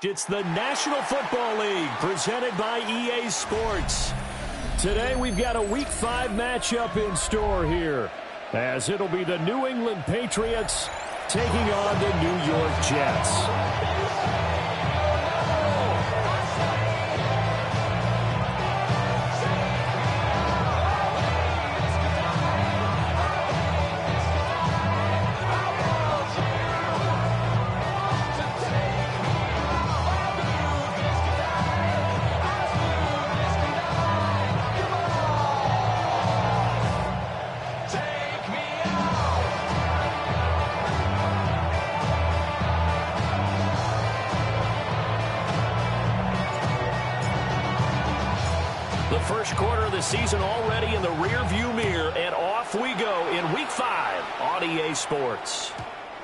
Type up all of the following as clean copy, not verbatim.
It's the National Football League presented by EA Sports. Today we've got a Week 5 matchup in store here, as it'll be the New England Patriots taking on the New York Jets. First quarter of the season already in the rear-view mirror, and off we go in Week 5 on EA Sports.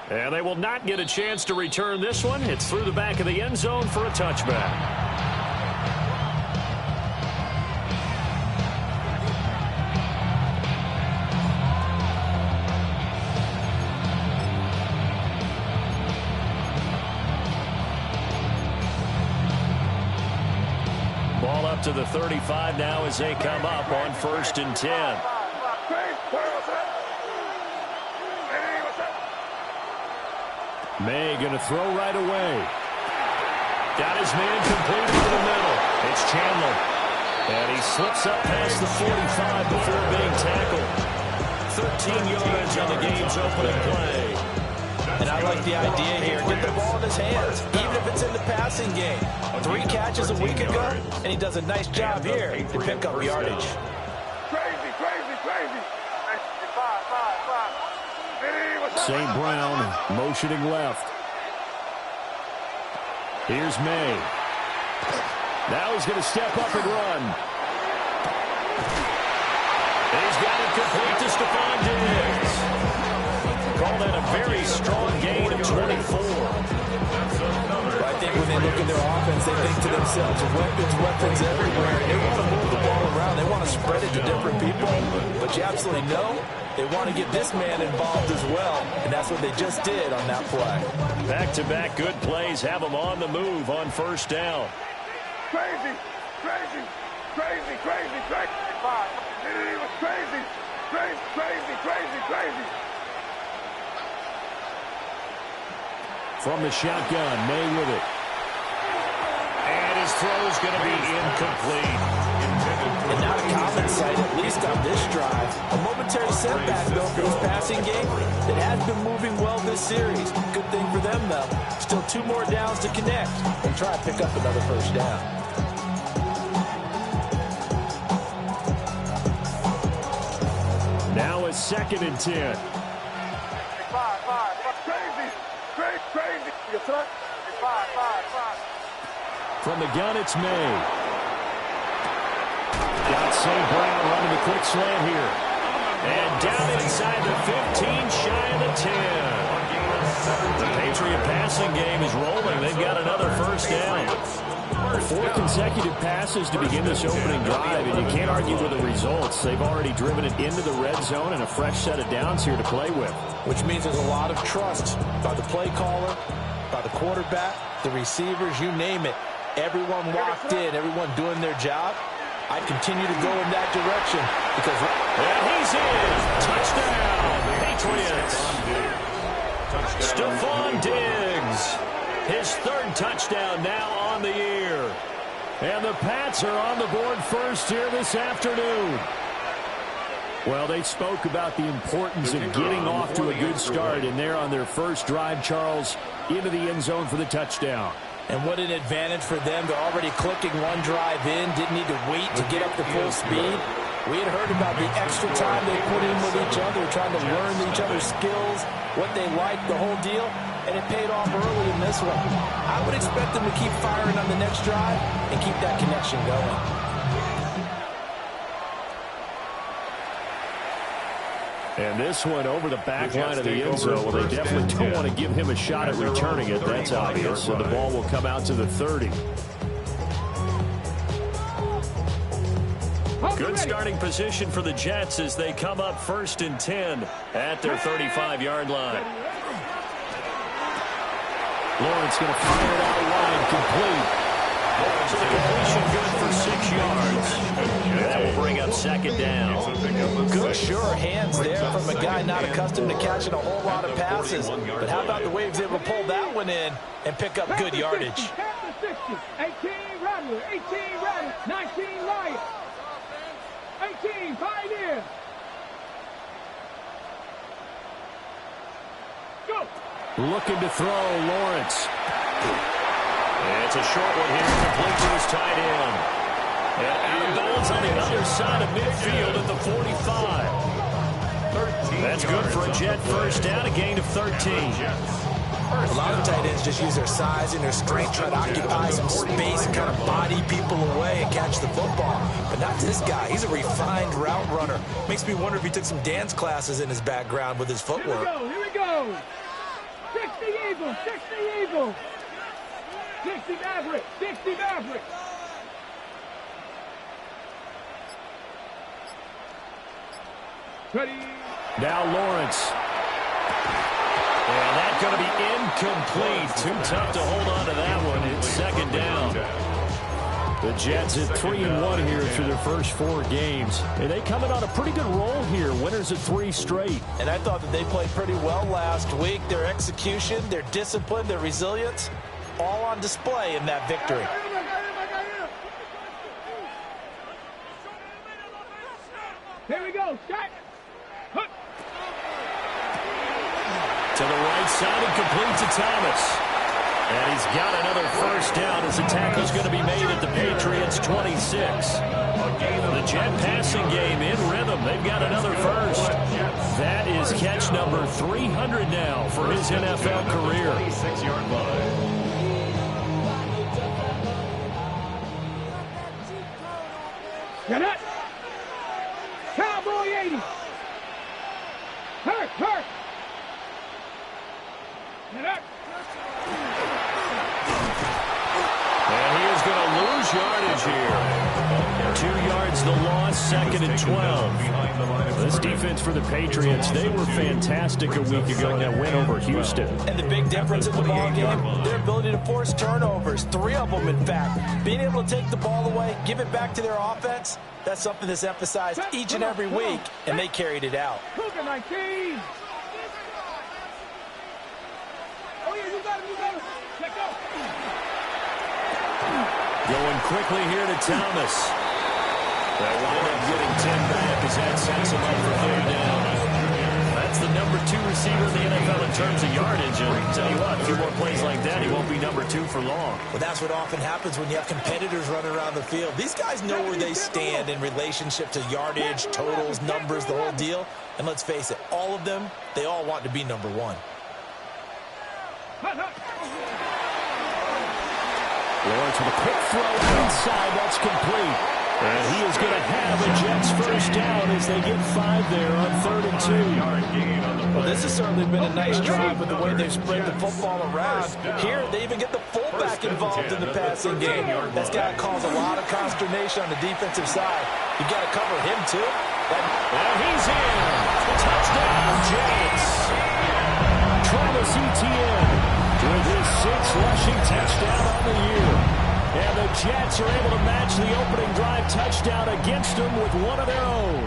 And they will not get a chance to return this one. It's through the back of the end zone for a touchback. Ball up to the 35 now as they come up on 1st and 10. May going to throw right away. Got his man complete over the middle. It's Chandler. And he slips up past the 45 before being tackled. 13 yards on the game's opening play. And I like the idea here. Get the ball in his hands, even if it's in the passing game. 3 catches a week ago, and he does a nice job here to pick up yardage. Crazy. St. Brown motioning left. Here's May. Now he's going to step up and run. And he's got it complete to Stephon Diggs. Call that a very strong gain of 24. I think when they look at their offense, they think to themselves, weapons everywhere. They want to move the ball around. They want to spread it to different people. But you absolutely know they want to get this man involved as well. And that's what they just did on that play. Back-to-back good plays have them on the move on 1st down. Crazy. It was crazy. From the shotgun, May with it. And his throw's going to be incomplete. And not a common sight, at least on this drive. A momentary setback, though, for this passing game that has been moving well this series. Good thing for them, though. Still 2 more downs to connect and try to pick up another 1st down. Now a 2nd and 10. Crazy. From the gun, it's May. Got St. Brown running the quick slant here. And down inside the 15, shy of the 10. The Patriot passing game is rolling. They've got another 1st down. 4 consecutive passes to begin this opening drive, and you can't argue with the results. They've already driven it into the red zone and a fresh set of downs here to play with. Which means there's a lot of trust by the play caller, by the quarterback, the receivers, you name it. Everyone locked in, everyone doing their job. I continue to go in that direction because... And he's in! Touchdown, Patriots! Stephon Diggs! His 3rd touchdown now on the year. And the Pats are on the board first here this afternoon. Well, they spoke about the importance of getting off to a good start, and they're on their first drive, Charles, into the end zone for the touchdown. And what an advantage for them. They're already clicking 1 drive in, didn't need to wait to get up to full speed. We had heard about the extra time they put in with each other, trying to learn each other's skills, what they like, the whole deal, and it paid off early in this one. I would expect them to keep firing on the next drive and keep that connection going. And this one over the back line of the end zone. Well, they definitely don't want to give him a shot at returning it. That's obvious. So the ball will come out to the 30. Good starting position for the Jets as they come up 1st and 10 at their 35-yard line. Lawrence going to fire it out wide complete. So the completion good for 6 yards. That will bring up second down. Good, sure hands there from a guy not accustomed to catching a whole lot of passes. But how about the way he was able to pull that one in and pick up good yardage? 18 Rattler, 18 Rattler, 19 Riot, 18 Pioneer. Go. Looking to throw, Lawrence. It's a short one here. Complete to his tight end. And out of bounds on the other side of midfield at the 45. That's good for a Jet first down, a gain of 13. A lot of tight ends just use their size and their strength, try to occupy some space and kind of body people away and catch the football. But not this guy. He's a refined route runner. Makes me wonder if he took some dance classes in his background with his footwork. Here we go. 60 Eagle, 60 Eagle. 60 Maverick, 60 Maverick. Ready. Now Lawrence. And that's going to be incomplete. Too tough to hold on to that one. It's second down. The Jets at 3-1 here through their first 4 games. And they coming on a pretty good roll here. Winners at 3 straight. And I thought that they played pretty well last week. Their execution, their discipline, their resilience, all on display in that victory. Here we go. Shot. Hook. To the right side and complete to Thomas. And he's got another first down as the tackle's going to be made at the Patriots' 26. The Jet passing game in rhythm. They've got another first. That is catch number 300 now for his NFL career. 26-yard line. Get it. Cowboy 80. Hurt, hurt. Get it. And he is going to lose yardage here. 2 yards the loss, second and 12. This defense for the Patriots, they were fantastic a week ago in that win over Houston. And the big difference in the ball game, their ability to force turnovers, 3 of them in fact. Being able to take the ball away, give it back to their offense, that's something that's emphasized each and every week, and they carried it out. Cougar 19. Oh, yeah, you got it, you got it. Let go. Going quickly here to Thomas. They'll wind up getting 10 back as that sets him up for third down. That's the number 2 receiver in the NFL in terms of yardage. And I'll tell you what, a few more plays like that, he won't be number 2 for long. Well, that's what often happens when you have competitors running around the field. These guys know where they stand in relationship to yardage, totals, numbers, the whole deal. And let's face it, all of them, they all want to be number 1. Lawrence with a quick throw inside. That's complete. And he is going to have a Jets first down as they get 5 there on 3rd and 2. Well, this has certainly been a nice drive with the way they've spread the football around. Here, they even get the fullback involved in the passing game. That's got to cause a lot of consternation on the defensive side. You got to cover him, too. And he's in. Touchdown, Jets. Travis Etienne with his 6th rushing touchdown on the year. And the Jets are able to match the opening drive touchdown against them with one of their own.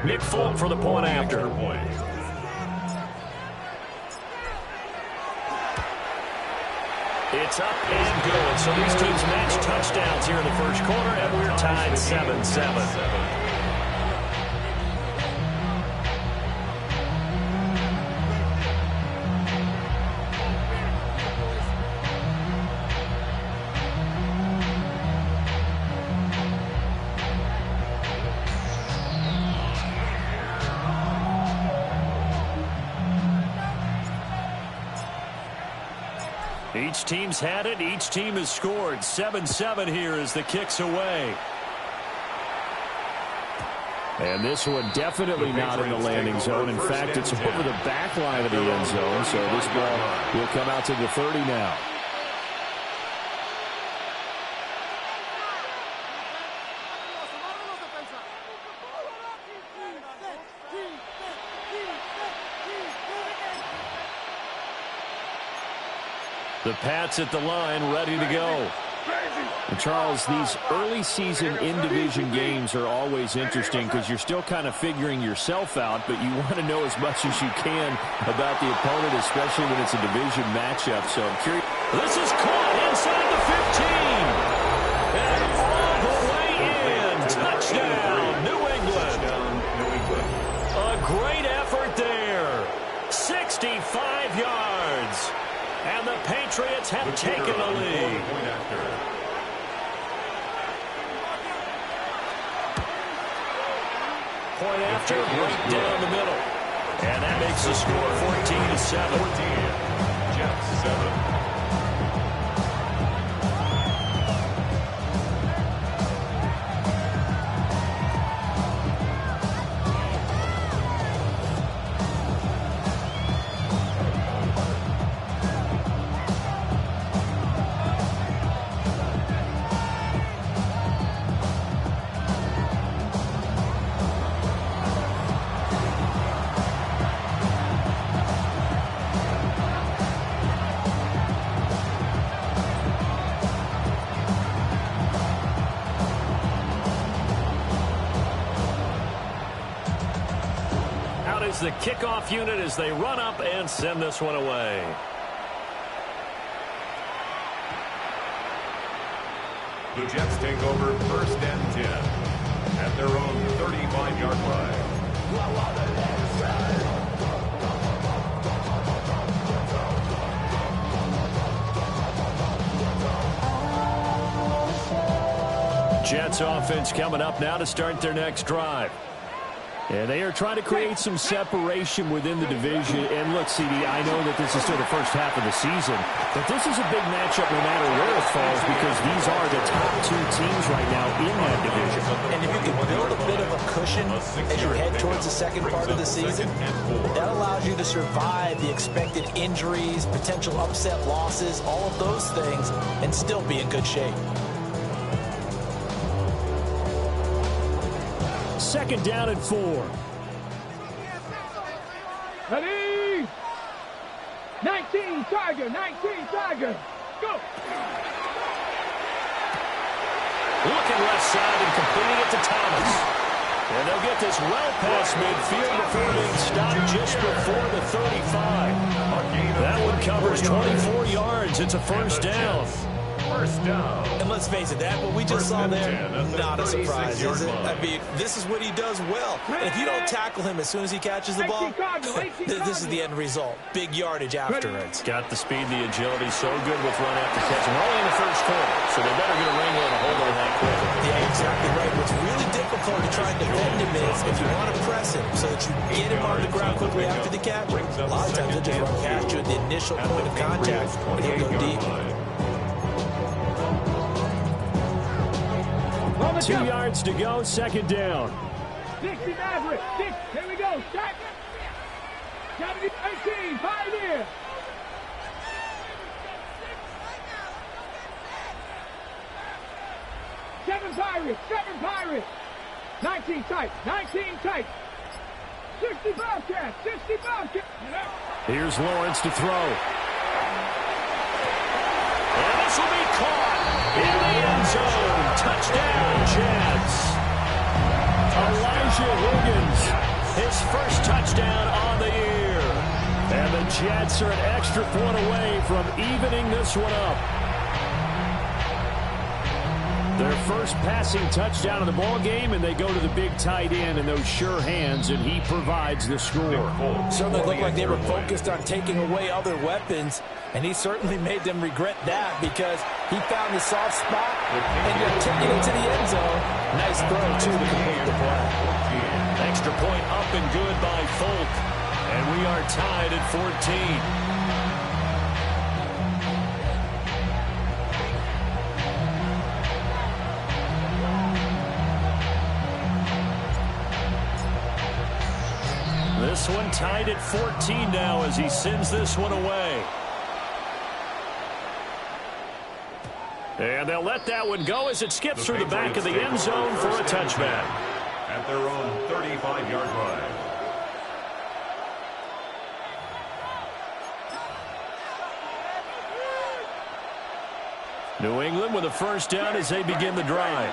Nick Folk for the point after. It's up and good. So these teams match touchdowns here in the first quarter, and we're tied 7-7. Each team's had it. Each team has scored. 7-7 here as the kick's away. And this one definitely not in the landing zone. In fact, it's over the back line of the end zone. So this ball will come out to the 30 now. The Pats at the line, ready to go. And Charles, these early season in-division games are always interesting because you're still kind of figuring yourself out, but you want to know as much as you can about the opponent, especially when it's a division matchup. So I'm curious. This is caught inside the 15. And all the way in. Touchdown, New England. A great effort there. 65 yards. And the Patriots have taken the lead. Point after, right down the middle. And that makes the score 14-7. 14, Jets 7. The kickoff unit as they run up and send this one away. The Jets take over 1st and 10 at their own 35-yard line. Jets offense coming up now to start their next drive. And they are trying to create some separation within the division. And look, CD, I know that this is still the first half of the season, but this is a big matchup no matter where it falls because these are the top two teams right now in that division. And if you can build a bit of a cushion as you head towards the second part of the season, that allows you to survive the expected injuries, potential upset losses, all of those things, and still be in good shape. Second down and 4. Ready? 19 Tiger, 19 Tiger. Go. Looking left side and completing it to Thomas. And they'll get this well past midfield before being stopped just before the 35. That one covers 24 yards. It's a first down. First down. And let's face it, that what we just saw there, not a surprise, is it? I mean, this is what he does well. And if you don't tackle him as soon as he catches the ball, this is the end result. Big yardage afterwards. Got the speed, the agility, so good with run after catch. And we're only in the first quarter, so they better get a wrangle and a hold on that quick. Yeah, exactly right. What's really difficult to try and defend him is if you want to press him so that you get him on the ground quickly after the catch, a lot of times they'll just run past you at the initial point of contact and he'll go deep. 2 yards to go, second down. 60 Maverick. 6. Here we go. Start. 18. Pioneer. Seven Pirates. 19 tight. 19 tight. 60 Bobcats. 60 Bobcats. Here's Lawrence to throw. And this will be caught in the end zone. Touchdown, Jets. Elijah Higgins, his first touchdown on the year. And the Jets are an extra point away from evening this one up. Their first passing touchdown of the ball game, and they go to the big tight end in those sure hands, and he provides the score. Certainly looked like they were focused on taking away other weapons, and he certainly made them regret that because he found the soft spot and taking it to the end zone. Nice throw, too, to complete the play. Extra point up and good by Folk, and we are tied at 14. This one tied at 14 now as he sends this one away. And they'll let that one go as it skips through the back of the end zone for a touchback. At their own 35-yard line. New England with a first down as they begin the drive.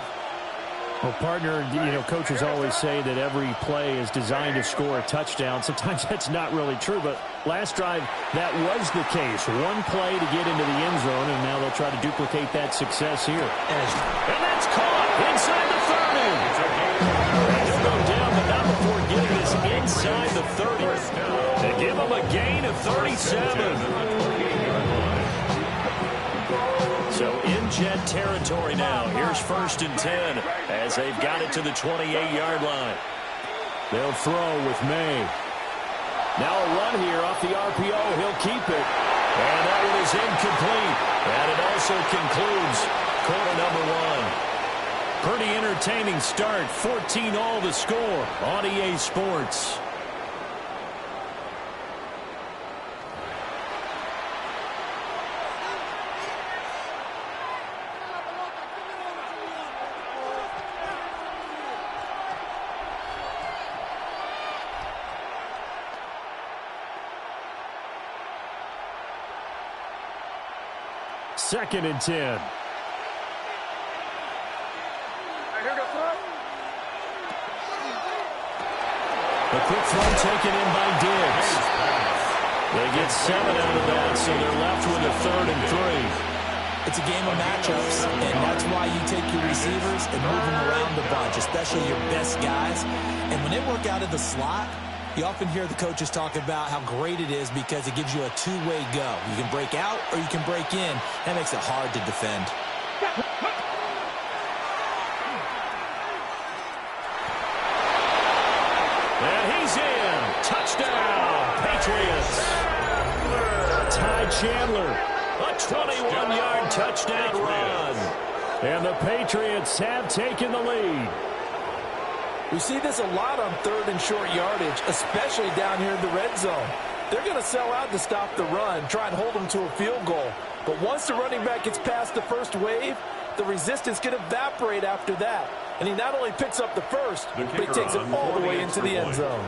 Well, partner, coaches always say that every play is designed to score a touchdown. Sometimes that's not really true, but last drive, that was the case. One play to get into the end zone, and now they'll try to duplicate that success here. And that's caught inside the 30. And he'll go down, but not before getting this inside the 30. They give him a gain of 37. So in Jet territory now. Here's 1st and 10 as they've got it to the 28-yard line. They'll throw with May. Now a run here off the RPO. He'll keep it. And that one is incomplete. And it also concludes quarter number 1. Pretty entertaining start. 14-all the score on EA Sports. Second and 10. Here go throw. The quick throw taken in by Diggs. They get 7 out of that, so they're left with a 3rd and 3. It's a game of matchups, and that's why you take your receivers and move them around the bunch, especially your best guys. And when they work out of the slot, you often hear the coaches talk about how great it is because it gives you a two-way go. You can break out or you can break in. That makes it hard to defend. And he's in. Touchdown, Patriots. Ty Chandler. A 21-yard touchdown run. And the Patriots have taken the lead. We see this a lot on 3rd and short yardage, especially down here in the red zone. They're going to sell out to stop the run, try and hold them to a field goal. But once the running back gets past the first wave, the resistance can evaporate after that. And he not only picks up the first, but he takes it all the way into the end zone.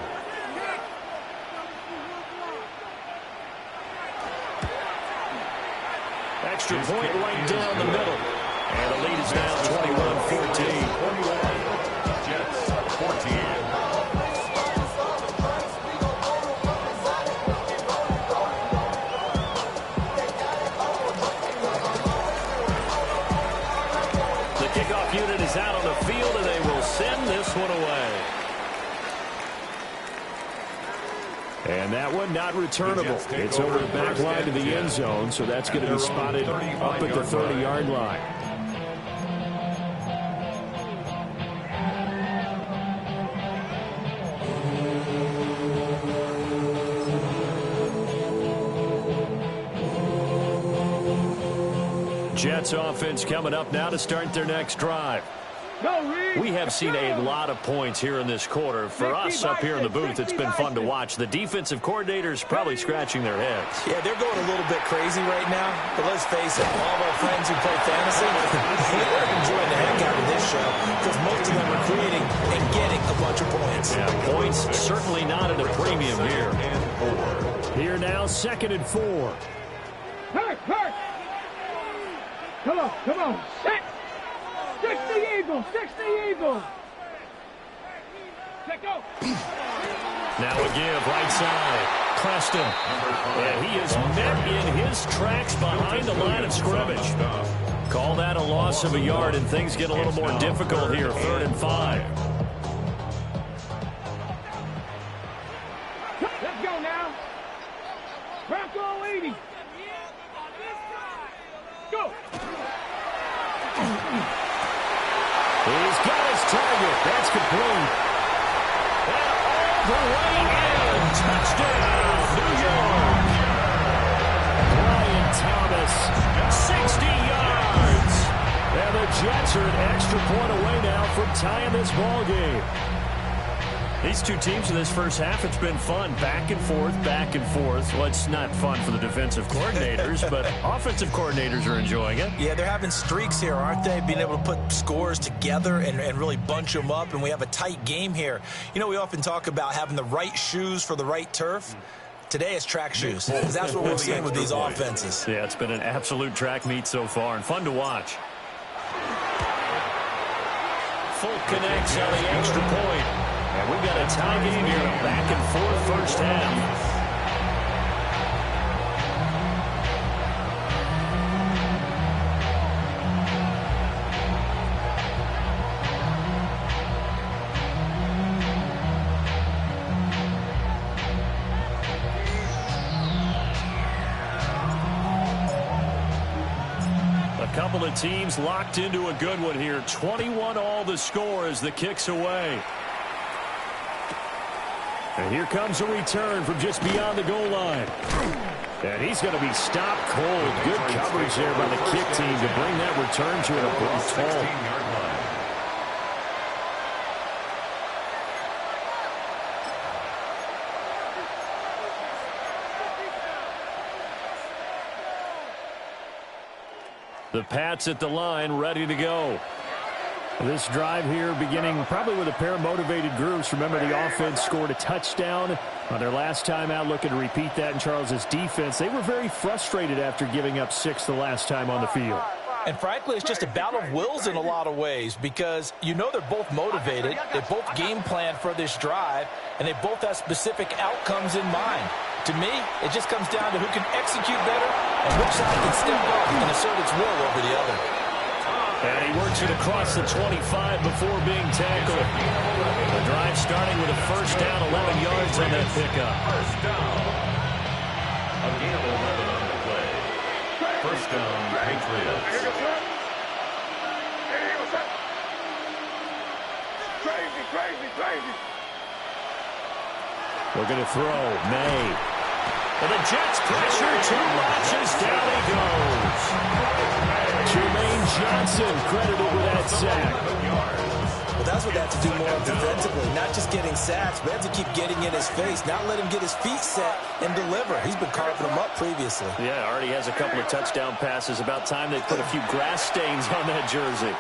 Extra point right down the middle. And the lead is now 21-14. Jets 14. The kickoff unit is out on the field, and they will send this one away. And that one not returnable. It's over the back line to the end zone, so that's going to be spotted up at the 30-yard line. Jets offense coming up now to start their next drive. We have seen a lot of points here in this quarter. For us up here in the booth, it's been fun to watch. The defensive coordinators probably scratching their heads. Yeah, they're going a little bit crazy right now. But let's face it, all of our friends who play fantasy, they're enjoying the heck out of this show because most of them are creating and getting a bunch of points. Yeah, points certainly not at a premium here. Here now, 2nd and 4. Hurt! Come on, set! 60 Eagles! Let go! Now a give, right side. Preston. And he is met in his tracks behind the line of scrimmage. Call that a loss of a yard, and things get a little more difficult here. 3rd and 5. Let's go now! Bronco 80! Go! He's got his target. That's complete. And all the way in. Touchdown, New York. Brian Thomas, 60 yards. and the Jets are an extra point away now from tying this ball game. These two teams in this first half, it's been fun. Back and forth, back and forth. Well, it's not fun for the defensive coordinators, but offensive coordinators are enjoying it. Yeah, they're having streaks here, aren't they? Being able to put scores together and really bunch them up, and we have a tight game here. You know, we often talk about having the right shoes for the right turf. Today it's track shoes, because that's what we've seen with these offenses. Yeah, it's been an absolute track meet so far and fun to watch. Fulk connects on the extra point. And we've got a tie game here, a back-and-forth first half. Couple of teams locked into a good one here. 21 all the score as the kick's away. And here comes a return from just beyond the goal line. And he's going to be stopped cold. Good coverage there by the kick team to bring that return to an abrupt halt. The Pats at the line, ready to go. This drive here beginning probably with a pair of motivated groups. Remember, the offense scored a touchdown on their last time out, looking to repeat that in Charles's defense. They were very frustrated after giving up 6 the last time on the field. And frankly, it's just a battle of wills in a lot of ways, because you know they're both motivated, they both game plan for this drive, and they both have specific outcomes in mind. To me, it just comes down to who can execute better and which side can step up and assert its will over the other. And he works it across the 25 before being tackled. The drive starting with a first down, 11 yards on that pickup. First down. A gain of 11 on the play. First down, Patriots. Crazy. Looking to throw. May. And the Jets pressure. 2 notches. Down he goes. Jermaine Johnson credited with that sack. Well, that's what they have to do more defensively. Not just getting sacks, but have to keep getting in his face. Not let him get his feet set and deliver. He's been carving them up previously. Yeah, already has a couple of touchdown passes. About time they put a few grass stains on that jersey.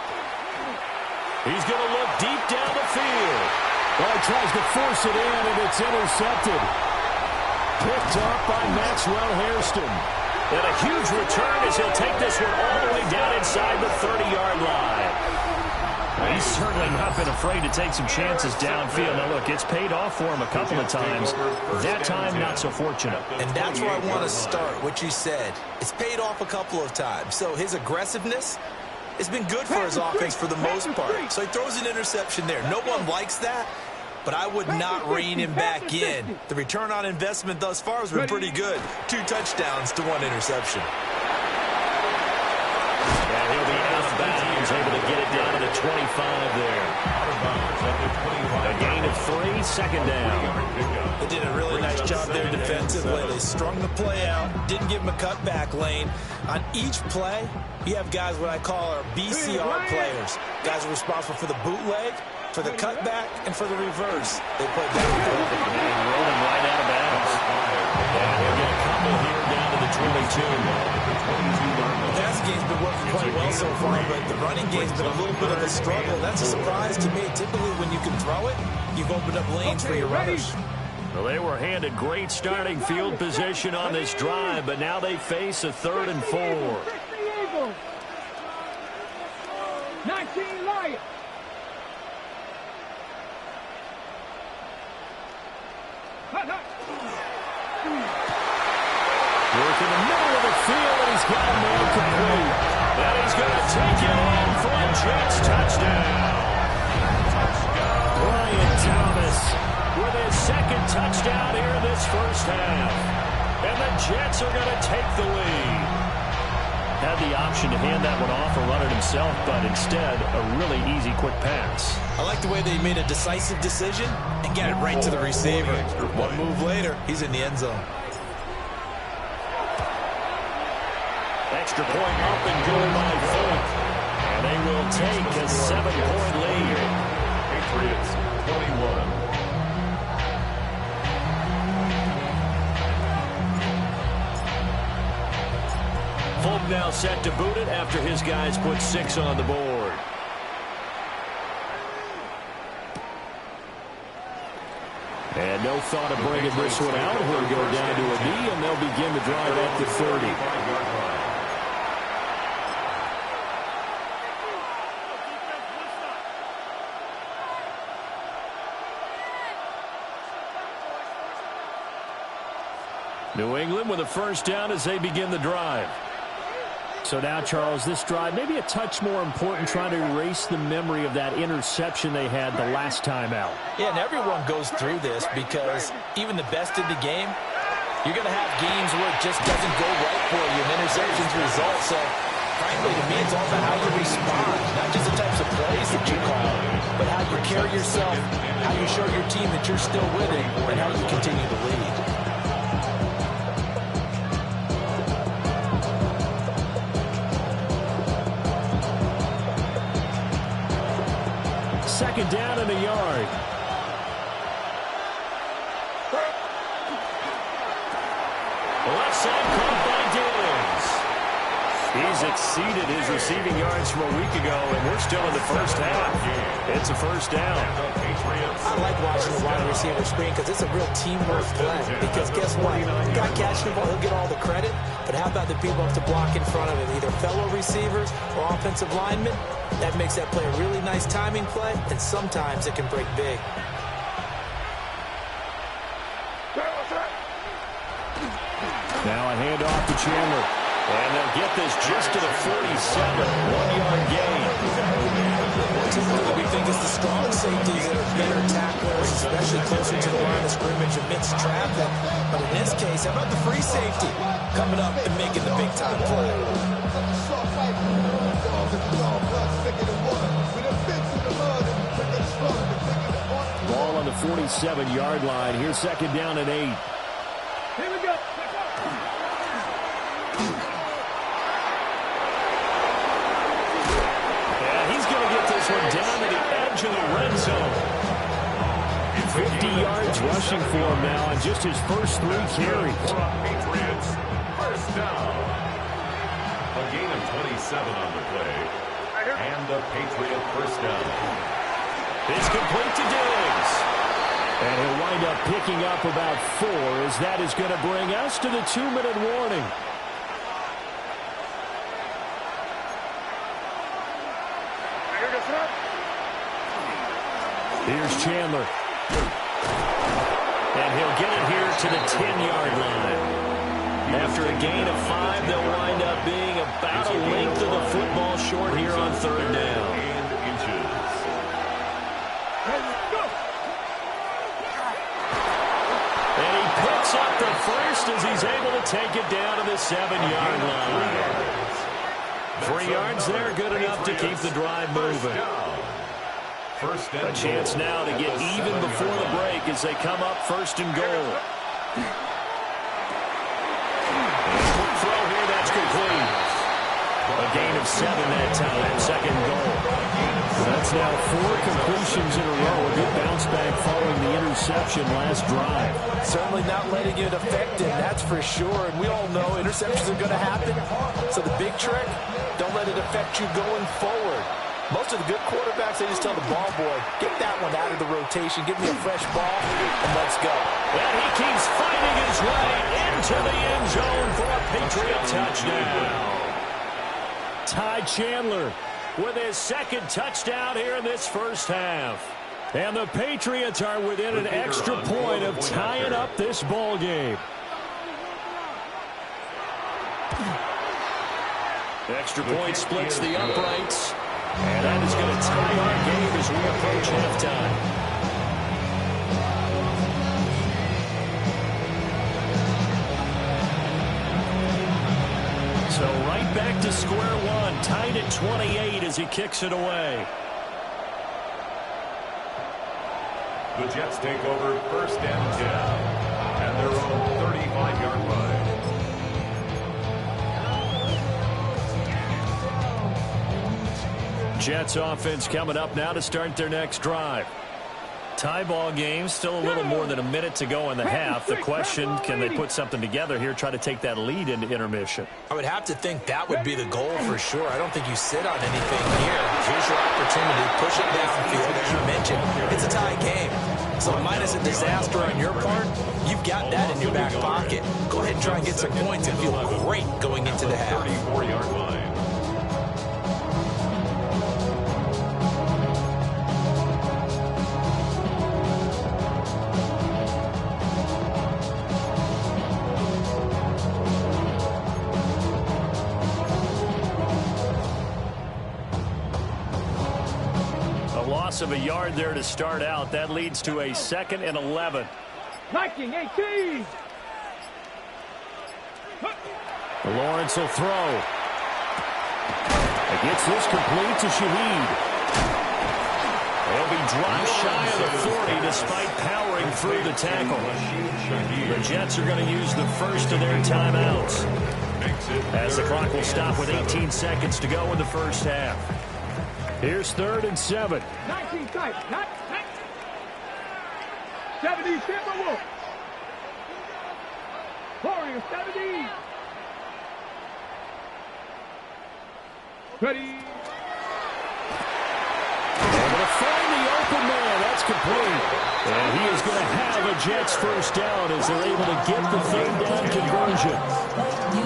He's going to look deep down the field. Well, he tries to force it in, and it's intercepted. Picked up by Maxwell Hairston. And a huge return as he'll take this one all the way down inside the 30-yard line. He's certainly not been afraid to take some chances downfield. Now, look, it's paid off for him a couple of times. That time, not so fortunate. And that's where I want to start, what you said. It's paid off a couple of times. So his aggressiveness has been good for his offense for the most part. So he throws an interception there. No one likes that, but I would not rein him back in. The return on investment thus far has been pretty good. 2 touchdowns to 1 interception. And he'll be out of bounds, able to get it down to the 25 there. A gain of 3, second down. They did a really nice job there defensively. They strung the play out, didn't give him a cutback lane. On each play, you have guys what I call our BCR players. Guys are responsible for the bootleg, for the cutback, and for the reverse. They play back and forth. And rolling right out of bounds. And he'll get a couple here down to the 22. The passing game's been working quite well so far, but the running game's been a little bit of a struggle. That's a surprise to me. Typically, when you can throw it, you've opened up lanes for your runners. Well, they were handed great starting field position on this drive, but now they face a 3rd and 4. 19 Lions. Work in the middle of the field, and he's got a man complete. And he's going to take it in for a Jets touchdown. Brian Thomas with his 2nd touchdown here in this first half. And the Jets are going to take the lead. Had the option to hand that one off or run it himself, but instead, a really easy, quick pass. I like the way they made a decisive decision and got it right to the receiver. One move later, he's in the end zone. Extra point up and good by Fulk. And they will take a 7-point lead. Patriots 21. Fulk now set to boot it after his guys put 6 on the board. And And no thought of bringing this one out. He'll go down to a knee, and they'll begin the drive at the 30. New England with a first down as they begin the drive. So now, Charles, this drive maybe a touch more important, trying to erase the memory of that interception they had the last time out. Yeah, and everyone goes through this because even the best in the game, you're going to have games where it just doesn't go right for you, and interceptions result. So, frankly, to me, it's all about how you respond, not just the types of plays that you call, but how you carry yourself, how you show your team that you're still with it, and how you continue to lead. Second down and a yard. Left side caught by Diggs. He's exceeded his receiving yards from a week ago, and we're still in the first half. It's a first down. I like watching the wide receiver screen because it's a real teamwork play. Because guess what? The guy catching the ball, he'll get all the credit. But how about the people up to block in front of him, either fellow receivers or offensive linemen? That makes that play a really nice timing play, and sometimes it can break big. Now a handoff to Chandler. And they'll get this just to the 47. 1-yard gain. Typically, we think it's the strong safeties that are better tacklers, especially closer to the line of scrimmage amidst traffic. But in this case, how about the free safety coming up and making the big-time play? Ball on the 47-yard line. Here's second down and 8. Here we go. Down to the edge of the red zone. 50 yards rushing for him now, and just his first 3 carries. Patriots, first down. A gain of 27 on the play. And the Patriot first down. It's complete to Diggs. And he'll wind up picking up about 4, as that is going to bring us to the 2-minute warning. Here's Chandler. And he'll get it here to the 10-yard line. After a gain of 5, they'll wind up being about a length of the football short here on third down. And he picks up the first as he's able to take it down to the 7-yard line. 3 yards there, good enough to keep the drive moving. A chance now to get even before the break as they come up first and goal. Quick throw here, that's complete. A gain of 7 that time, second goal. That's now 4 completions in a row. A good bounce back following the interception last drive. Certainly not letting it affect him, that's for sure. And we all know interceptions are going to happen. So the big trick, don't let it affect you going forward. Most of the good quarterbacks, they just tell the ball boy, get that one out of the rotation, give me a fresh ball, and let's go. And he keeps fighting his way into the end zone for a Patriot touchdown. Ty Chandler with his second touchdown here in this first half. And the Patriots are within an extra point of tying up this ball game. Extra point splits the uprights. And that is going to tie our game as we approach halftime. So right back to square one, tied at 28 as he kicks it away. The Jets take over first and 10 at their own 35-yard line. Jets offense coming up now to start their next drive. Tie ball game, still a little more than a minute to go in the half. The question, can they put something together here, try to take that lead into intermission? I would have to think that would be the goal for sure. I don't think you sit on anything here. Here's your opportunity. Push it downfield. As you mentioned, it's a tie game. So minus a disaster on your part, you've got that in your back pocket. Go ahead and try and get some points and feel great going into the half. 34-yard line. Of a yard there to start out. That leads to a 2nd and 11. Viking 18. Lawrence will throw. It gets this complete to Shaheed. They'll be dropped shy of the 40 despite powering through the tackle. The Jets are going to use the first of their timeouts as the clock will stop with 18 seconds to go in the first half. Here's 3rd and 7. 19 tight. 70 Timberwolves. Warriors 70. Ready. Able to find the open man. That's complete. And he is going to have a Jets first down as they're able to get the 3rd down conversion.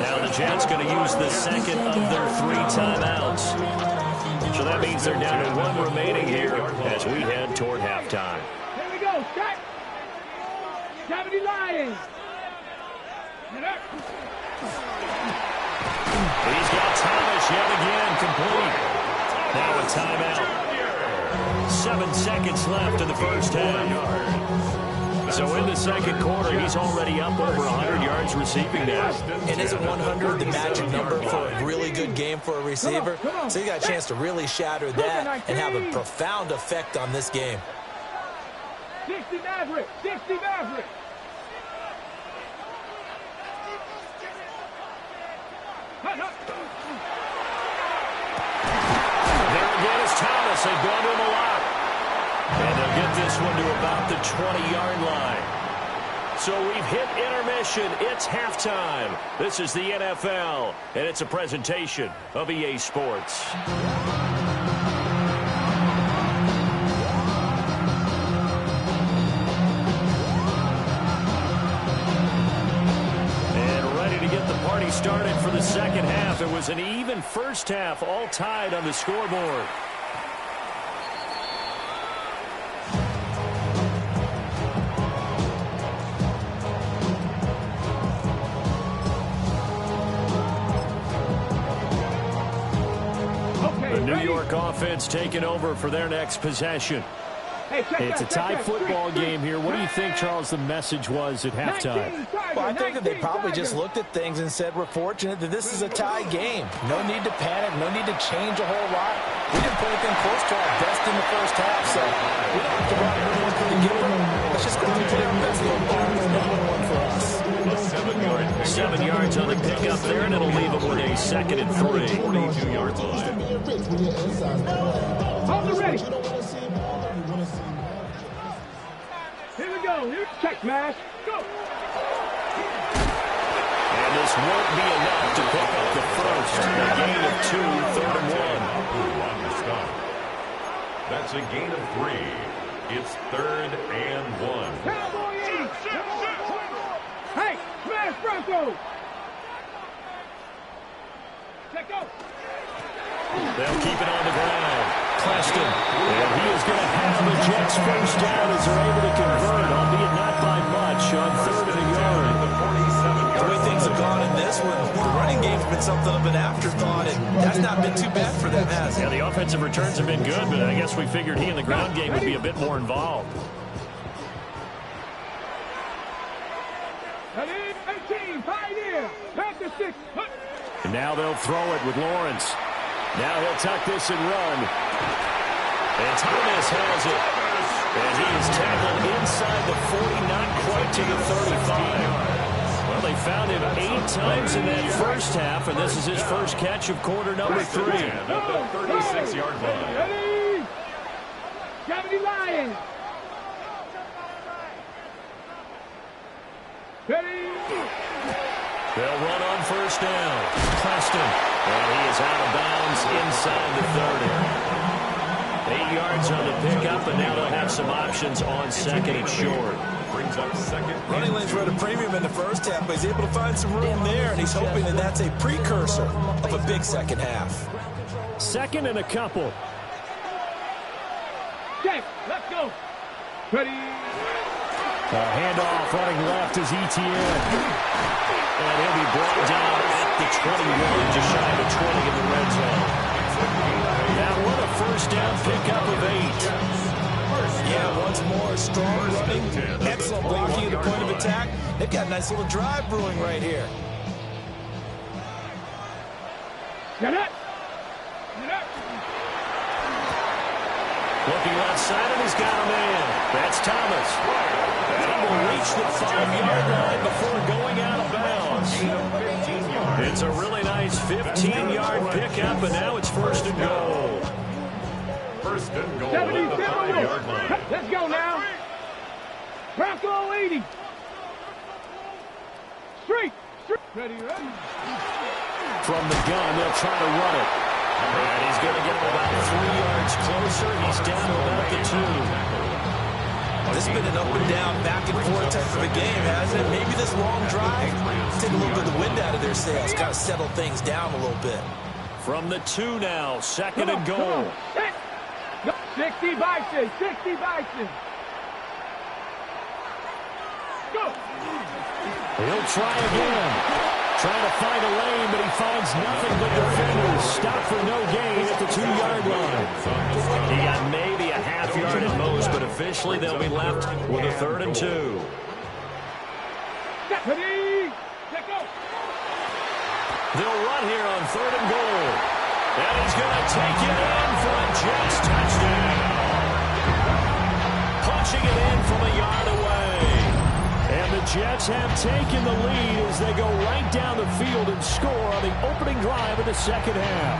Now the Jets going to use the 2nd of their 3 timeouts. So that means they're down to 1 remaining here as we head toward halftime. Here we go. Start. 70 Lions. He's got Thomas yet again complete. Now a timeout. 7 seconds left in the first half. So in the 2nd quarter, he's already up over 100 yards receiving now. And isn't 100 the magic number for a really good game for a receiver? So you got a chance to really shatter that and have a profound effect on this game. 60 Maverick. 60 Maverick. There again is Thomas. They've gone to him a lot. And they'll get this one to about the 20-yard line. So we've hit intermission. It's halftime. This is the NFL, and it's a presentation of EA Sports. And ready to get the party started for the second half. It was an even first half, all tied on the scoreboard. New York offense taking over for their next possession. It's a tie football game here. What do you think, Charles, the message was at halftime? Well, I think that they probably just looked at things and said, we're fortunate that this is a tie game. No need to panic. No need to change a whole lot. We didn't play anything close to our best in the first half, so we don't have to run everyone for the giver. Let's just go out and play our best football. It's number 1 for us. 7 yards on the pickup there, and it'll leave them with a 2nd and 3. 42-yard line. Hold it ready. Here we go. Here's check, Mash. Go. And this won't be enough to pick up the first. A gain of 2, 3rd and 1. On the stop. That's a gain of 3. It's 3rd and 1. Cowboy 80. Hey, smash Broncos. Check out. They'll keep it on the ground. Preston. And he is going to have the Jets first down as they're able to convert, albeit not by much, on 3rd and a yard. The way things have gone in this one, the running game's been something of an afterthought, and that's not been too bad for them, has it? Yeah, the offensive returns have been good, but I guess we figured he in the ground game would be a bit more involved. 18, Pioneer. Back to 6. And now they'll throw it with Lawrence. Now he'll tuck this and run. And Thomas has it. And he is tackled inside the 40, not quite to the 35. Well, they found him 8 times in that first half, and this is his first catch of quarter number 3. At the 36-yard line. Ready? 70 Lions. Ready? They'll run on first down. Preston. And he is out of bounds inside the 30. 8 yards on the pickup, and now they'll have some options on second and short. Brings up second. Running lanes were at a premium in the first half, but he's able to find some room there, and he's hoping that that's a precursor of a big second half. Second and a couple. Check. Let's go. Ready. A handoff running left is ETN. And he'll be brought down at the 21, just shy of the 20 in the red zone. Now what a first down pickup of 8. Yeah, once more, strong running, excellent blocking at the point of attack. They've got a nice little drive brewing right here. Get it. Get it. Looking left side, and he's got a man. That's Thomas. And he will reach the 5-yard line before going out of bounds. It's a really nice 15-yard pickup, and now it's first and goal. First and goal 70, at the 5-yard line. Let's go now. Bronco 80. Street. Ready, ready. From the gun, they'll try to run it. And he's going to get him about 3 yards closer. He's down to about the 2. This has been an up and down, back and forth type of a game, hasn't it? Maybe this long drive take a little bit of the wind out of their sails, kind of settle things down a little bit. From the 2 now, second and goal. 60 Bison, 60 Bison. Go. He'll try again. Trying to find a lane, but he finds nothing but defenders. Stop for no gain at the 2-yard line. He got maybe a half yard at most, but officially they'll be left with a 3rd and 2. Ready. Let's go. They'll run here on 3rd and goal. And he's going to take it in for a Jets touchdown. Punching it in from a yard away. And the Jets have taken the lead as they go right down the field and score on the opening drive of the second half.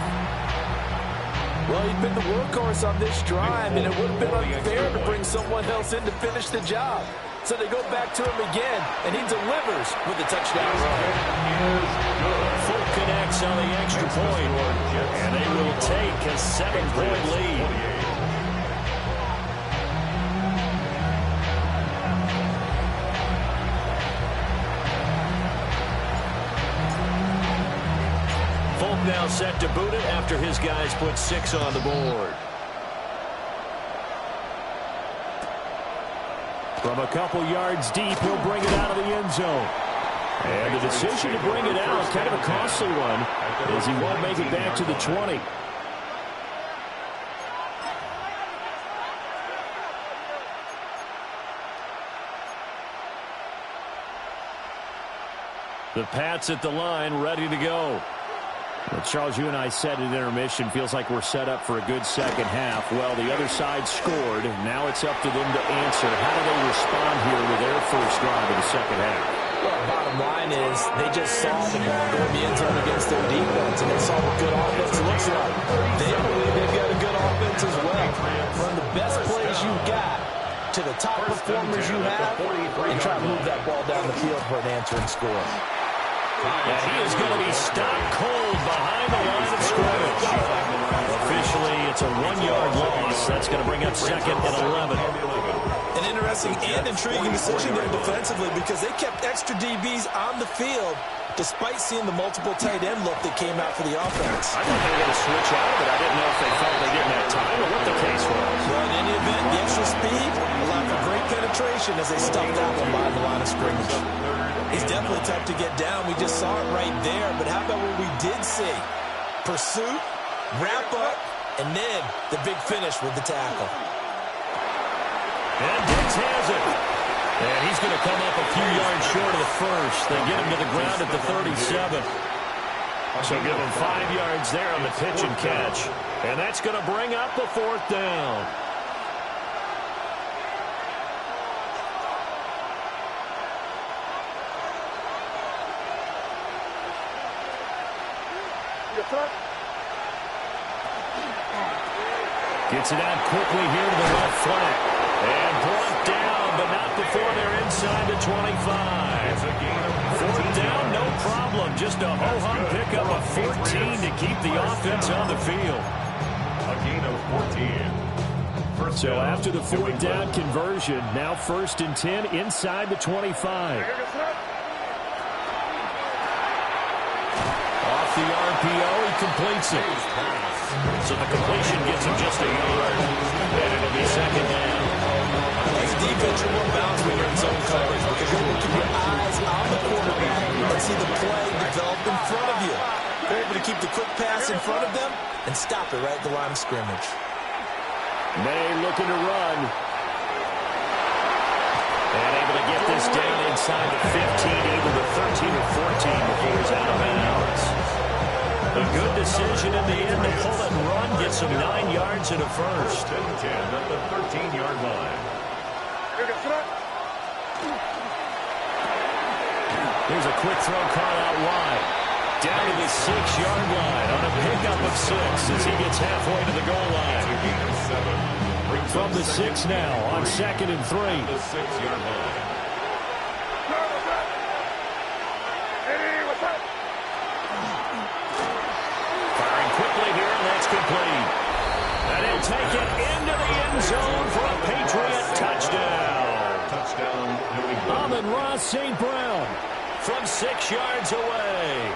Well, he'd been the workhorse on this drive, and it would have been unfair to bring someone else in to finish the job. So they go back to him again, and he delivers with a touchdown run. Full connects on the extra point, and they will take a 7-point lead. Now set to boot it after his guys put 6 on the board. From a couple yards deep, he'll bring it out of the end zone. And the decision to bring it out, kind of a costly one, as he won't make it back to the 20. The Pats at the line, ready to go. Well, Charles, you and I said at intermission, feels like we're set up for a good second half. Well, the other side scored. Now it's up to them to answer. How do they respond here with their first drive of the second half? Well, bottom line is they just saw the ball go in the end zone against their defense, and they saw what good offense looks like. They believe they've got a good offense as well. Run the best plays you've got to the top performers you have, and try to move that ball down the field for an answering score. And he is going to be stopped cold behind the line of scrimmage. Officially, it's a 1-yard loss. That's going to bring up second and 11. An interesting and intriguing decision there defensively, because they kept extra DBs on the field despite seeing the multiple tight end look that came out for the offense. I thought they were going to switch out of it. I didn't know if they felt they didn't have time or what the case was. Well, in any event, the extra speed allowed for great penetration as they stuffed that one by the line of scrimmage. He's definitely tough to get down. We just saw it right there. But how about what we did see? Pursuit, wrap up, and then the big finish with the tackle. And Diggs has it. And he's going to come up a few yards short of the first. They get him to the ground at the 37. So give him 5 yards there on the pitch and catch. And that's going to bring up the 4th down. Gets it out quickly here to the left flank. And brought down, but not before they're inside the 25. 4th down, no problem. Just a ho-hum pickup of 14 to keep the offense on the field. A gain of 14. So after the fourth down conversion, now 1st and 10 inside the 25. Off the RPO, he completes it. So the completion gets him just a yard. And it'll be 2nd down. As a defense, you're more balanced when you're in zone coverage because you're able to keep your eyes on the quarterback and see the play develop in front of you. You're able to keep the quick pass in front of them and stop it right at the line of scrimmage. May looking to run. And able to get this down inside the 15, able to 13 or 14 before he's out of bounds. A good decision in the end to pull it and run, get some 9 yards and a first. 10 at the 13-yard line. Here's a quick throw caught out wide. Down to the 6-yard line on a pickup of 6 as he gets halfway to the goal line. From the 6 now on 2nd and 3. The 6-yard line. Firing quickly here, and that's complete. And he'll take it into the end zone for a Patriot touchdown. Touchdown, New England. Amon-Ra St. Brown. From 6 yards away.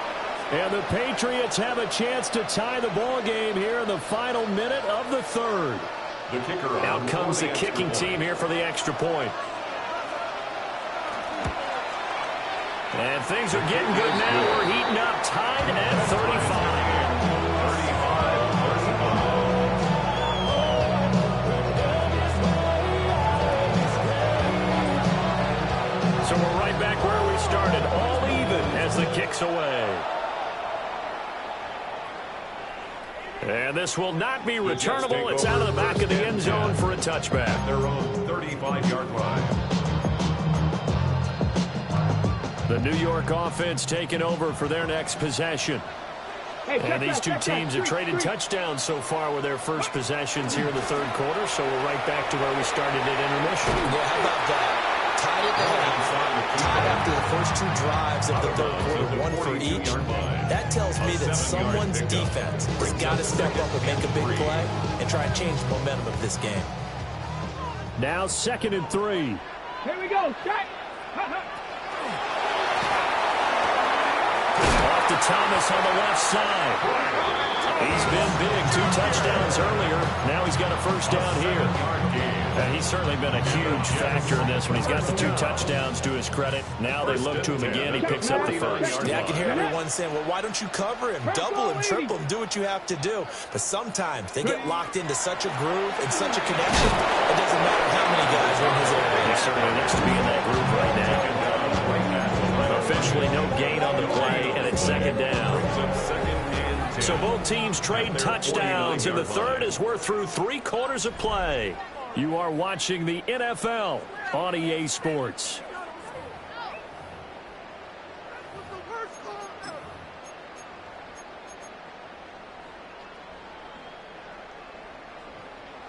And the Patriots have a chance to tie the ball game here in the final minute of the 3rd. The kicker Out comes the kicking team here for the extra point. And things are getting good now. We're heating up, tied at 35. So we're right back where we started, all even as the kick's away. And this will not be returnable. It's out of the back of the end zone for a touchback. Their own 35-yard line. The New York offense taking over for their next possession. And these two teams have traded touchdowns so far with their first possessions here in the 3rd quarter. So we're right back to where we started at intermission. Yeah, how about that? Tied at the half, tied after the first 2 drives of the 3rd quarter, 1 for each. That tells me that someone's defense has got to step up and make a big play and try and change the momentum of this game. Now 2nd and 3. Here we go. Shot. Off to Thomas on the left side. He's been big. 2 touchdowns earlier. Now he's got a first down here. And he's certainly been a huge factor in this when he's got the 2 touchdowns to his credit. Now they look to him again. He picks up the first. Yeah, I can hear everyone saying, well, why don't you cover him? Double him, triple him, do what you have to do. But sometimes they get locked into such a groove and such a connection, it doesn't matter how many guys are in his area. He certainly looks to be in that groove right now. Officially no gain on the play, and it's 2nd down. So both teams trade touchdowns in the 3rd as we're through 3 quarters of play. You are watching the NFL on EA Sports.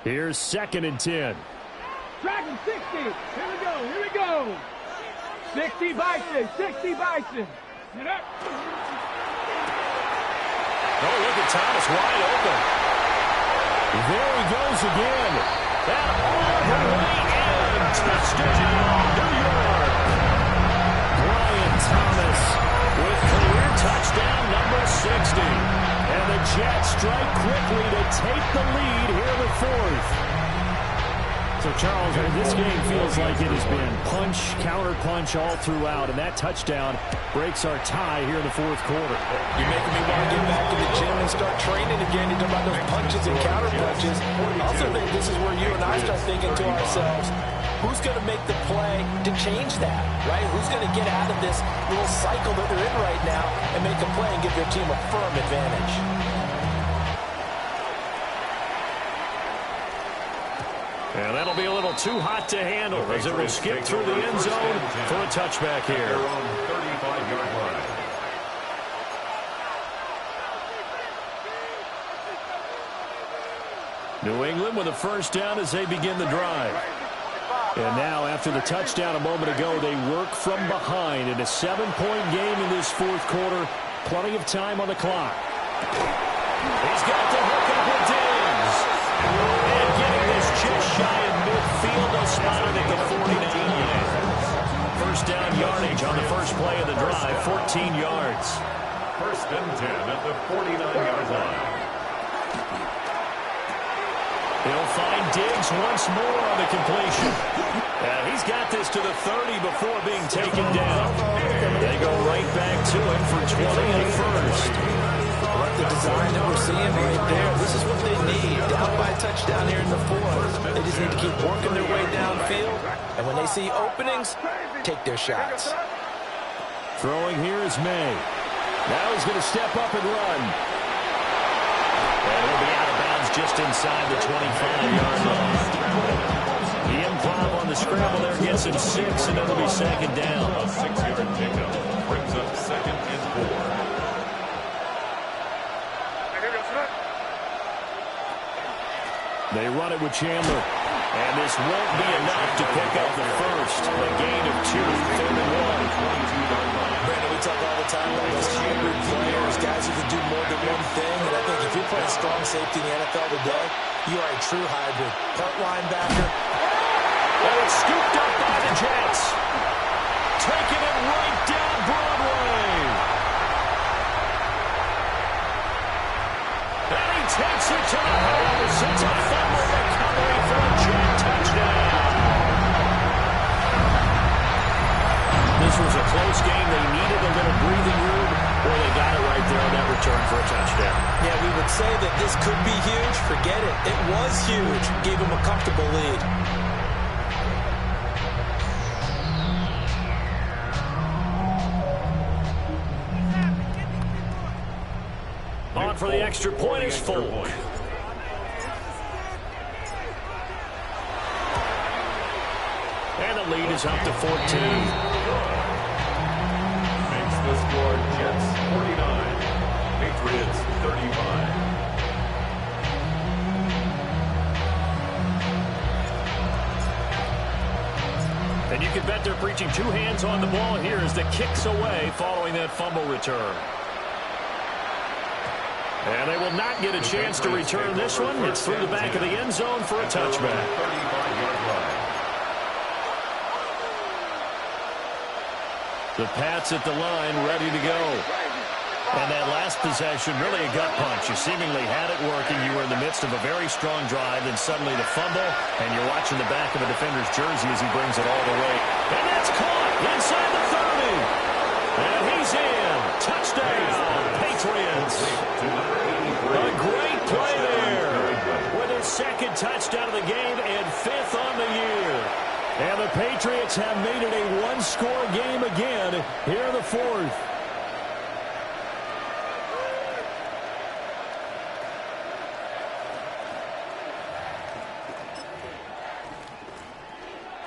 Here's 2nd and 10. Dragon 60. Here we go. Here we go. 60 Bison. 60 Bison. Get up. Oh, look at Thomas wide open. There he goes again. And all the way in. Touchdown, New York. Brian Thomas With career touchdown number 60. and the Jets strike quickly to take the lead here in the 4th. So, Charles, this game feels like it has been punch, counter-punch all throughout, and that touchdown breaks our tie here in the 4th quarter. You're making me want to get back to the gym and start training again. You're talking about those punches and counter-punches. I also think this is where you and I start thinking to ourselves, who's going to make the play to change that, right? Who's going to get out of this little cycle that they're in right now and make a play and give their team a firm advantage? And that'll be a little too hot to handle as it will skip through the end zone for a touchback here. Their own 35-yard line. New England with a first down as they begin the drive. And now, after the touchdown a moment ago, they work from behind in a 7-point game in this 4th quarter. Plenty of time on the clock. He's got the hook up with Diggs. And getting this just shy 15 yards. First and 10 at the 49-yard line. He'll find Diggs once more on the completion. He's got this to the 30 before being taken down. They go right back to him for 20 and a first. What the design that we're seeing right there, this is what they need. Down by a touchdown here in the fourth. They just need to keep working their way downfield. And when they see openings, take their shots. Throwing here is May. Now he's going to step up and run. And he'll be out of bounds just inside the 25-yard line. The improv on the scramble there gets him 6, and it'll be second down. A 6-yard pickup brings up second and 4. They run it with Chandler. And this won't be enough to pick up the first. A gain of 2, third and 1. Brandon, we talk all the time about those hybrid players, guys who can do more than one thing. And I think if you're playing strong safety in the NFL today, you are a true hybrid. Part linebacker. And it's scooped up by the Jets. Taking it right down Broadway. And he takes it to the house. It's a fumble recovery for a Jet touchdown. This was a close game. They needed a little breathing room, or they got it right there on that return for a touchdown. Yeah, we would say that this could be huge. Forget it. It was huge. Gave him a comfortable lead. On for the extra point is Folk. And the lead is up to 14. Makes the score Jets 49, Patriots 35. And you can bet they're preaching 2 hands on the ball here as the kick's away following that fumble return. And they will not get a chance to return this one. It's through the back of the end zone for a touchback. 35-yard line. The Pats at the line, ready to go. And that last possession, really a gut punch. You seemingly had it working. You were in the midst of a very strong drive, then suddenly the fumble, and you're watching the back of a defender's jersey as he brings it all the way. And that's caught inside the 30. And he's in. Touchdown, Patriots. A great play there with his second touchdown of the game and 5th on the year. And the Patriots have made it a one-score game again here in the 4th.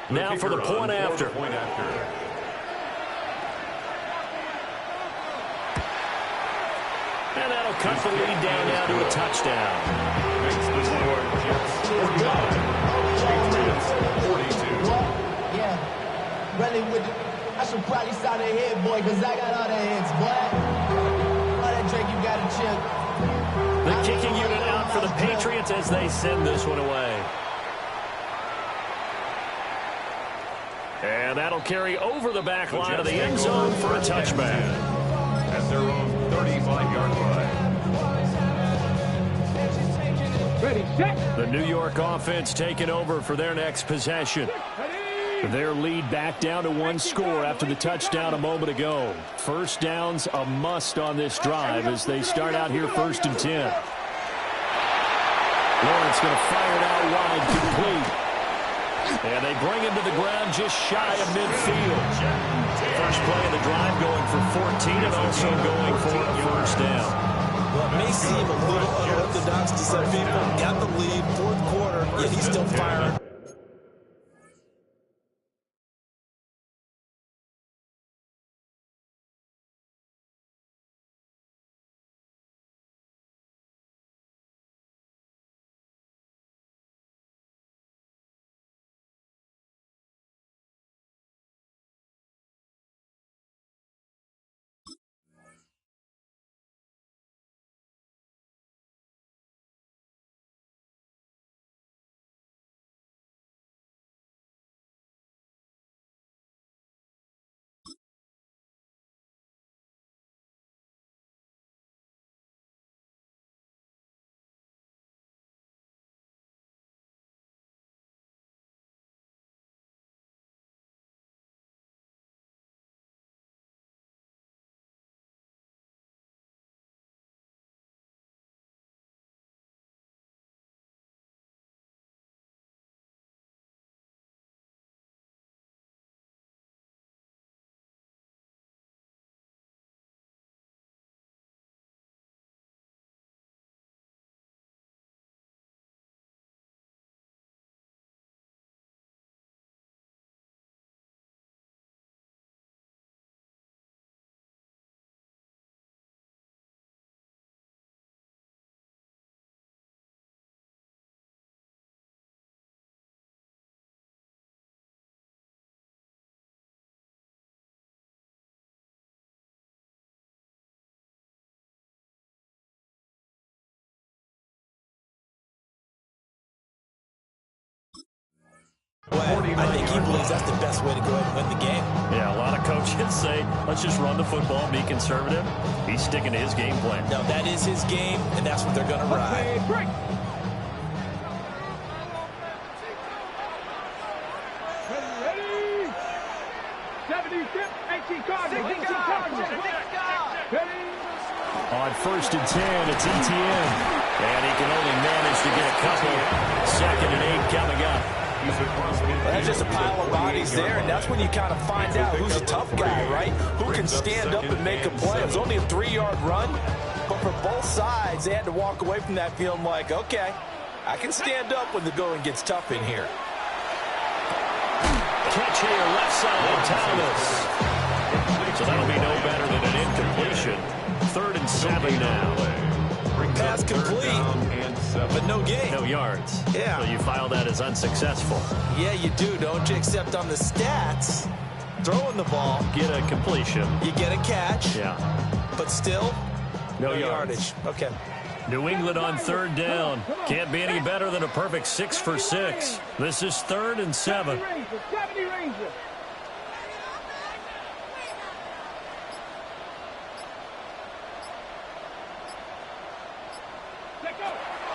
Now for the point after. And that'll cut the lead down now to a touchdown. Makes the score Jets 45, Patriots 42. Yeah, really with the, I should probably start a hit, boy, because I got all the hits, boy. All that drink, you got to chill. The kicking unit out for the Patriots as they send this one away. And that'll carry over the back line of the end zone for a touchback. At their own 35-yard line. Ready, set. The New York offense taking over for their next possession. Their lead back down to 1 score after the touchdown a moment ago. First down's a must on this drive as they start out here 1st and 10. Lawrence going to fire it out wide, complete. And they bring him to the ground just shy of midfield. First play of the drive going for 14 and also going for a first down. Well, it may seem a little unorthodox to some people. Got the lead, 4th quarter, yet he's still firing. Well, I think he believes that's the best way to go ahead and win the game. Yeah, a lot of coaches say, let's just run the football, be conservative. He's sticking to his game plan. No, that is his game, and that's what they're going to ride. Break. Ready? 70 tip, 18 Cardinals. 18 Cardinals. Ready? On 1st and 10, it's Etienne. And he can only manage to get a couple. 2nd and 8 coming up. That's just a pile of bodies there, and that's when you kind of find out who's a tough guy, right? Who can stand up and make a play. It was only a 3-yard run, but for both sides, they had to walk away from that feeling like, okay, I can stand up when the going gets tough in here. Catch here, left side, Thomas. So that'll be no better than an incompletion. 3rd and 7 now. Pass complete, but no gain. No yards. Yeah. So you file that as unsuccessful. Yeah, you do, don't you? Except on the stats, throwing the ball. Get a completion. You get a catch. Yeah. But still, no yardage. Okay. New England on 3rd down. Can't be any better than a perfect 6 for 6. This is 3rd and 7. 70 Rangers.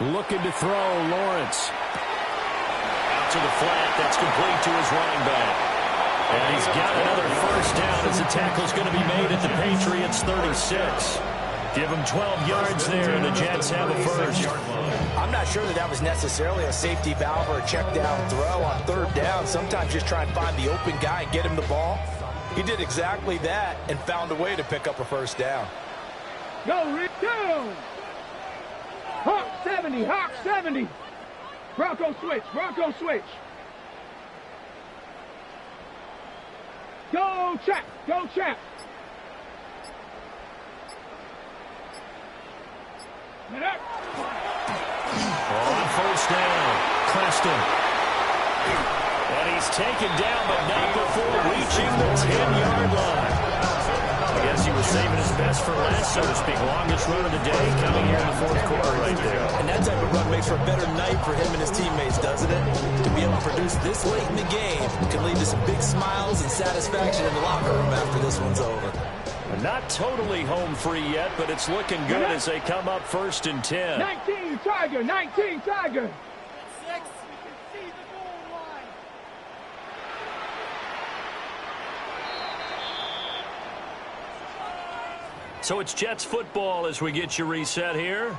Looking to throw, Lawrence. Out to the flat. That's complete to his running back. And he's got another 1st down as the tackle's going to be made at the Patriots' 36. Give him 12 yards there, and the Jets have a 1st. I'm not sure that was necessarily a safety valve or a check down throw on 3rd down. Sometimes just try and find the open guy and get him the ball. He did exactly that and found a way to pick up a 1st down. Go, Rick, down. Hawk 70, Hawk 70. Bronco switch, Bronco switch. Go, Chap, go, Chap. And up. On 1st down, Preston. And he's taken down, but not before reaching the 10-yard line. I guess he was saving his best for last, so to speak. Longest run of the day coming here in the 4th quarter right there. And that type of run makes for a better night for him and his teammates, doesn't it? To be able to produce this late in the game can lead to some big smiles and satisfaction in the locker room after this one's over. Not totally home free yet, but it's looking good as they come up 1st and 10. 19 Tiger, 19 Tiger. So it's Jets football as we get you reset here.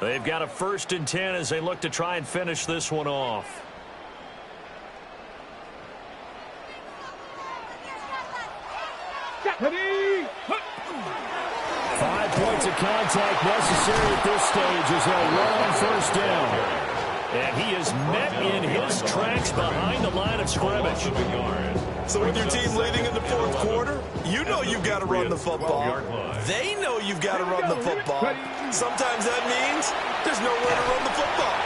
They've got a 1st and 10 as they look to try and finish this one off. Ready? 5 points of contact necessary at this stage as they'll long 1st down. And he is met in his tracks behind the line of scrimmage. So with your team leading in the 4th quarter, you know you've got to run the football. They know you've got to run the football. Sometimes that means there's nowhere to run the football.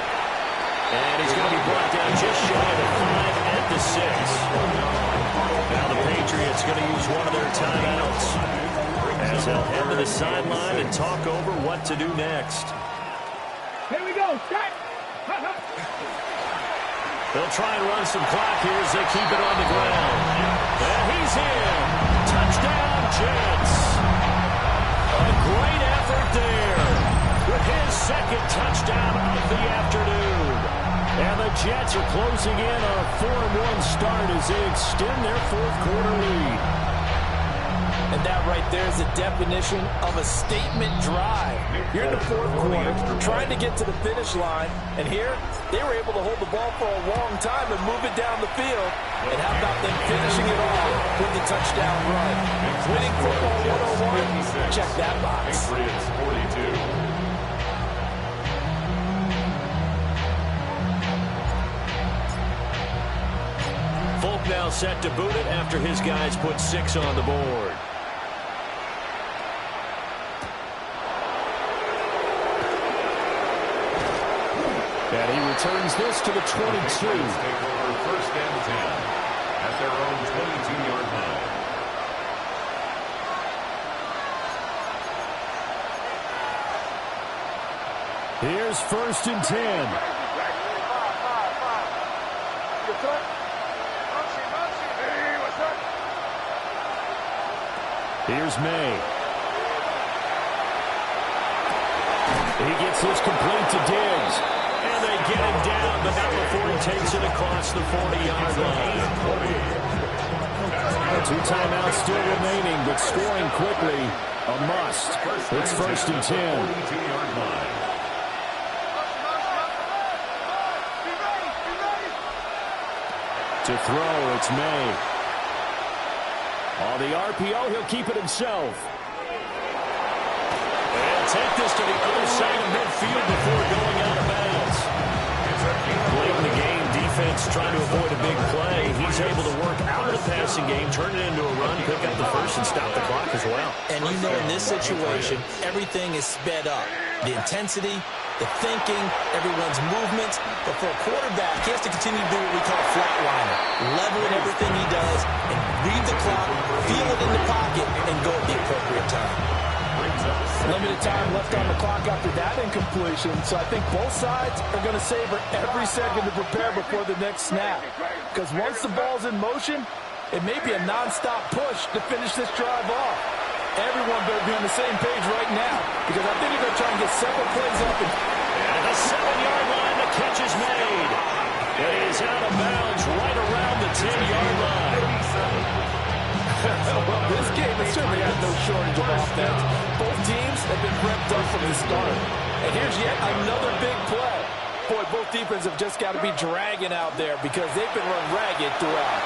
And he's going to be brought down just shy of the 5 at the 6. Now the Patriots going to use one of their timeouts as they'll head to the sideline and talk over what to do next. Here we go. Start. They'll try and run some clock here as they keep it on the ground. And he's in. Touchdown, Jets. A great effort there with his 2nd touchdown of the afternoon. And the Jets are closing in on a 4-1 start as they extend their 4th quarter lead. And that right there is the definition of a statement drive. You're in the 4th quarter, trying to get to the finish line, and here they were able to hold the ball for a long time and move it down the field. And how about them finishing it off with the touchdown run? Winning football 101, check that box. Patriots 42. Folk now set to boot it after his guys put 6 on the board. And he returns this to the 22. Take over 1st and 10 at their own 22-yard line. Here's 1st and 10. Here's May. He gets this complete to Diggs. And they get him down, but not before he takes it across the 40-yard line. 2 timeouts still remaining, but scoring quickly, a must. It's 1st and 10. To throw, it's May. On the RPO, he'll keep it himself. And take this to the other side of midfield before going out of bounds. Late in the game, defense trying to avoid a big play. He's able to work out of the passing game, turn it into a run, pick up the first, and stop the clock as well. And you know in this situation, everything is sped up. The intensity, the thinking, everyone's movements. But for a quarterback, he has to continue to do what we call flatliner. Level in everything he does and read the clock, feel it in the pocket, and go at the appropriate time. Limited time left on the clock after that incompletion, so I think both sides are going to savor every second to prepare before the next snap. Because once the ball's in motion, it may be a nonstop push to finish this drive off. Everyone better be on the same page right now, because I think they're going to try and get several plays up. And at the 7-yard line, the catch is made. It is out of bounds right around the 10-yard line. Well, this game has certainly had no shortage of offense. Both teams have been prepped up from the start. And here's yet another big play. Boy, both defenses have just got to be dragging out there because they've been run ragged throughout.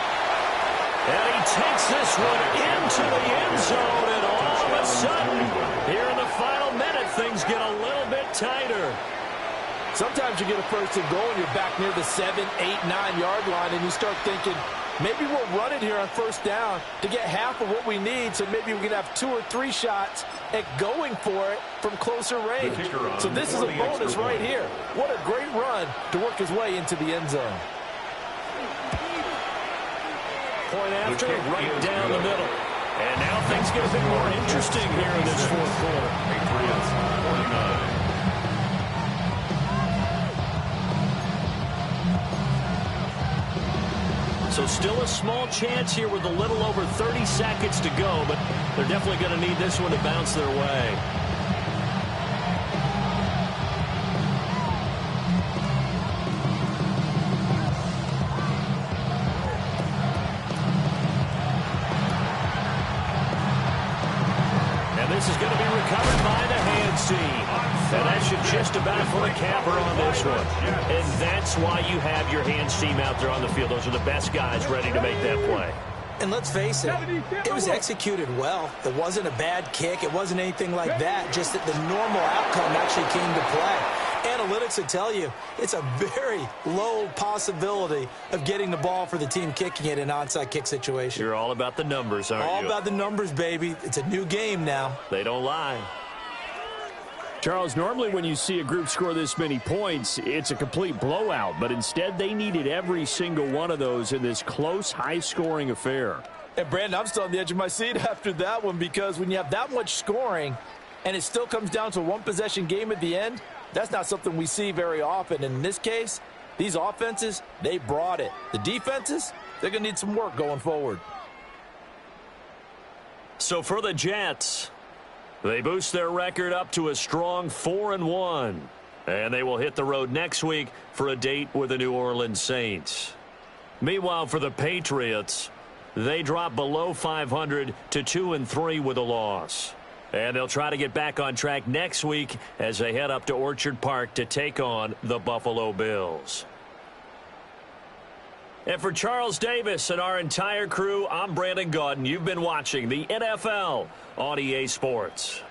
And he takes this one into the end zone, and all of a sudden, here in the final minute, things get a little bit tighter. Sometimes you get a first and goal and you're back near the 7, 8, 9-yard line, and you start thinking, maybe we'll run it here on first down to get half of what we need, so maybe we can have 2 or 3 shots at going for it from closer range. So this is a bonus right here. What a great run to work his way into the end zone. Point after, right down the middle. And now things get a bit more interesting here in this fourth quarter. Patriots 49. So still a small chance here with a little over 30 seconds to go, but they're definitely going to need this one to bounce their way. And this is going to be recovered by the hands team. And that should just about put a capper on this one. And that's why you have your hands team out there on the field. Those are the best guys ready to make that play. And let's face it, it was executed well. It wasn't a bad kick. It wasn't anything like that. Just that the normal outcome actually came to play. Analytics would tell you it's a very low possibility of getting the ball for the team kicking it in an onside kick situation. You're all about the numbers, aren't you? All about the numbers, baby. It's a new game now. They don't lie. Charles, normally when you see a group score this many points, it's a complete blowout. But instead, they needed every single one of those in this close, high-scoring affair. And, Brandon, I'm still on the edge of my seat after that one because when you have that much scoring and it still comes down to a one-possession game at the end, that's not something we see very often. And in this case, these offenses, they brought it. The defenses, they're going to need some work going forward. So for the Jets, they boost their record up to a strong 4-1. And they will hit the road next week for a date with the New Orleans Saints. Meanwhile, for the Patriots, they drop below 500 to 2-3 with a loss. And they'll try to get back on track next week as they head up to Orchard Park to take on the Buffalo Bills. And for Charles Davis and our entire crew, I'm Brandon Gaudin. You've been watching the NFL on EA Sports.